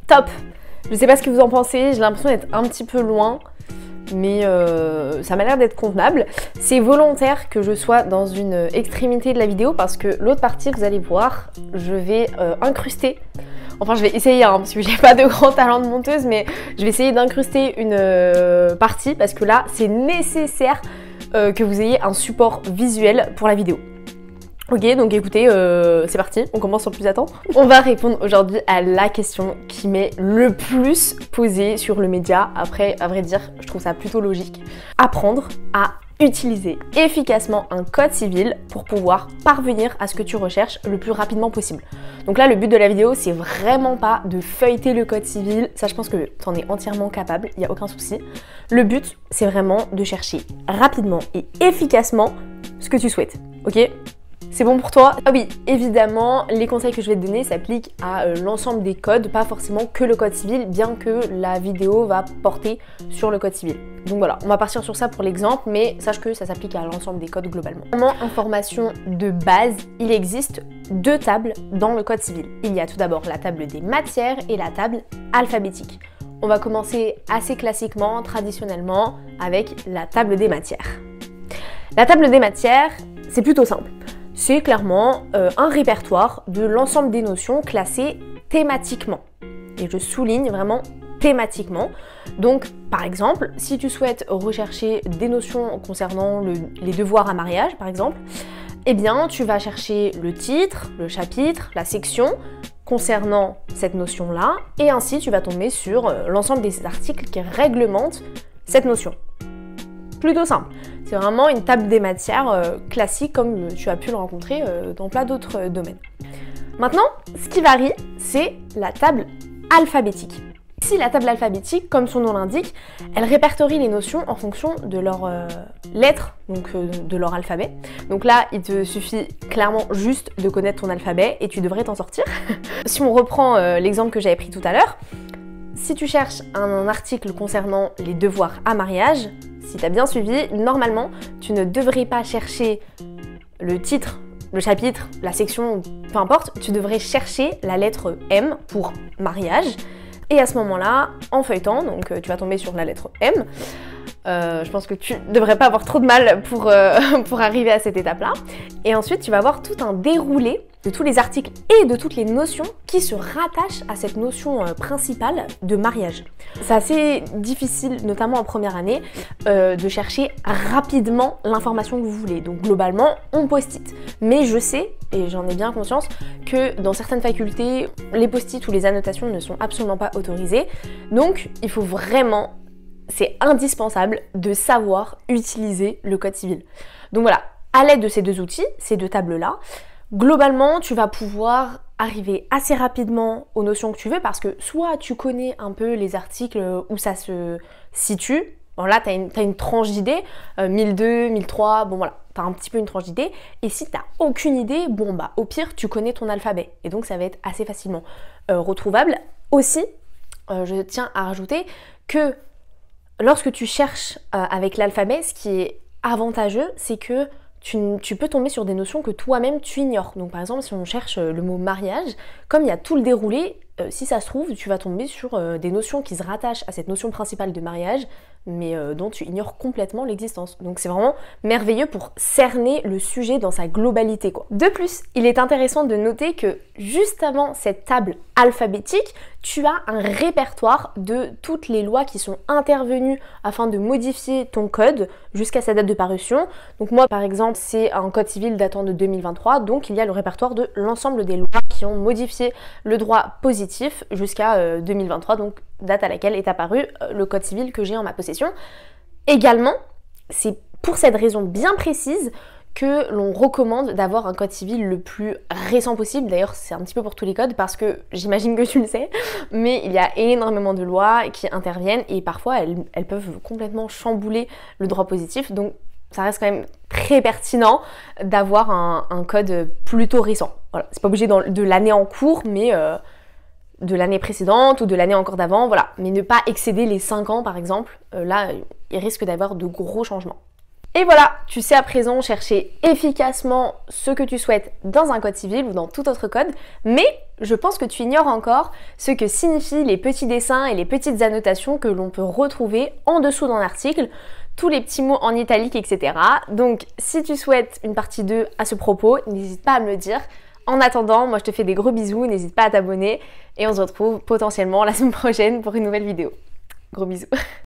top. Je sais pas ce que vous en pensez, j'ai l'impression d'être un petit peu loin, mais ça m'a l'air d'être convenable. C'est volontaire que je sois dans une extrémité de la vidéo parce que l'autre partie, vous allez voir, je vais incruster. Enfin, je vais essayer, hein, parce que j'ai pas de grand talent de monteuse, mais je vais essayer d'incruster une partie parce que là, c'est nécessaire que vous ayez un support visuel pour la vidéo. Ok, donc écoutez, c'est parti, on commence sans plus attendre. On va répondre aujourd'hui à la question qui m'est le plus posée sur le média. Après, à vrai dire, je trouve ça plutôt logique. Apprendre à utiliser efficacement un code civil pour pouvoir parvenir à ce que tu recherches le plus rapidement possible. Donc là, le but de la vidéo, c'est vraiment pas de feuilleter le code civil. Ça, je pense que tu en es entièrement capable, il n'y a aucun souci. Le but, c'est vraiment de chercher rapidement et efficacement ce que tu souhaites, ok ? C'est bon pour toi? Ah oui, évidemment, les conseils que je vais te donner s'appliquent à l'ensemble des codes, pas forcément que le code civil, bien que la vidéo va porter sur le code civil. Donc voilà, on va partir sur ça pour l'exemple, mais sache que ça s'applique à l'ensemble des codes globalement. Information de base, il existe deux tables dans le code civil. Il y a tout d'abord la table des matières et la table alphabétique. On va commencer assez classiquement, traditionnellement, avec la table des matières. La table des matières, c'est plutôt simple. C'est clairement un répertoire de l'ensemble des notions classées thématiquement. Et je souligne vraiment thématiquement. Donc, par exemple, si tu souhaites rechercher des notions concernant les devoirs à mariage, par exemple, eh bien, tu vas chercher le titre, le chapitre, la section concernant cette notion-là, et ainsi tu vas tomber sur l'ensemble des articles qui réglementent cette notion. Plutôt simple. C'est vraiment une table des matières classique comme tu as pu le rencontrer dans plein d'autres domaines. Maintenant, ce qui varie, c'est la table alphabétique. Ici, la table alphabétique, comme son nom l'indique, elle répertorie les notions en fonction de leurs lettres, donc de leur alphabet. Donc là, il te suffit clairement juste de connaître ton alphabet et tu devrais t'en sortir. Si on reprend l'exemple que j'avais pris tout à l'heure, si tu cherches un article concernant les devoirs à mariage, si tu as bien suivi, normalement, tu ne devrais pas chercher le titre, le chapitre, la section, peu importe, tu devrais chercher la lettre M pour mariage. Et à ce moment-là, en feuilletant, donc tu vas tomber sur la lettre M. Je pense que tu devrais pas avoir trop de mal pour arriver à cette étape-là. Et ensuite, tu vas avoir tout un déroulé de tous les articles et de toutes les notions qui se rattachent à cette notion principale de mariage. C'est assez difficile, notamment en première année, de chercher rapidement l'information que vous voulez. Donc globalement, on post-it. Mais je sais, et j'en ai bien conscience, que dans certaines facultés, les post-it ou les annotations ne sont absolument pas autorisées. Donc il faut vraiment, c'est indispensable de savoir utiliser le code civil. Donc voilà, à l'aide de ces deux outils, ces deux tables-là, globalement, tu vas pouvoir arriver assez rapidement aux notions que tu veux parce que soit tu connais un peu les articles où ça se situe, bon là tu as une tranche d'idée, 1002, 1003, bon voilà, tu as un petit peu une tranche d'idée, et si tu n'as aucune idée, bon bah au pire tu connais ton alphabet, et donc ça va être assez facilement retrouvable. Aussi, je tiens à rajouter que lorsque tu cherches avec l'alphabet, ce qui est avantageux, c'est que tu peux tomber sur des notions que toi-même tu ignores. Donc par exemple, si on cherche le mot mariage, comme il y a tout le déroulé, si ça se trouve, tu vas tomber sur des notions qui se rattachent à cette notion principale de mariage, mais dont tu ignores complètement l'existence. Donc c'est vraiment merveilleux pour cerner le sujet dans sa globalité, quoi. De plus, il est intéressant de noter que juste avant cette table alphabétique, tu as un répertoire de toutes les lois qui sont intervenues afin de modifier ton code jusqu'à sa date de parution. Donc moi par exemple, c'est un code civil datant de 2023, donc il y a le répertoire de l'ensemble des lois qui ont modifié le droit positif jusqu'à 2023, donc date à laquelle est apparu le code civil que j'ai en ma possession. Également, c'est pour cette raison bien précise que l'on recommande d'avoir un code civil le plus récent possible. D'ailleurs, c'est un petit peu pour tous les codes parce que j'imagine que tu le sais, mais il y a énormément de lois qui interviennent et parfois elles peuvent complètement chambouler le droit positif. Donc ça reste quand même très pertinent d'avoir un code plutôt récent. Voilà, c'est pas obligé de l'année en cours, mais de l'année précédente ou de l'année encore d'avant, voilà. Mais ne pas excéder les 5 ans par exemple, là il risque d'avoir de gros changements. Et voilà, tu sais à présent chercher efficacement ce que tu souhaites dans un code civil ou dans tout autre code, mais je pense que tu ignores encore ce que signifient les petits dessins et les petites annotations que l'on peut retrouver en dessous d'un article, tous les petits mots en italique, etc. Donc si tu souhaites une partie 2 à ce propos, n'hésite pas à me le dire. En attendant, moi je te fais des gros bisous, n'hésite pas à t'abonner et on se retrouve potentiellement la semaine prochaine pour une nouvelle vidéo. Gros bisous.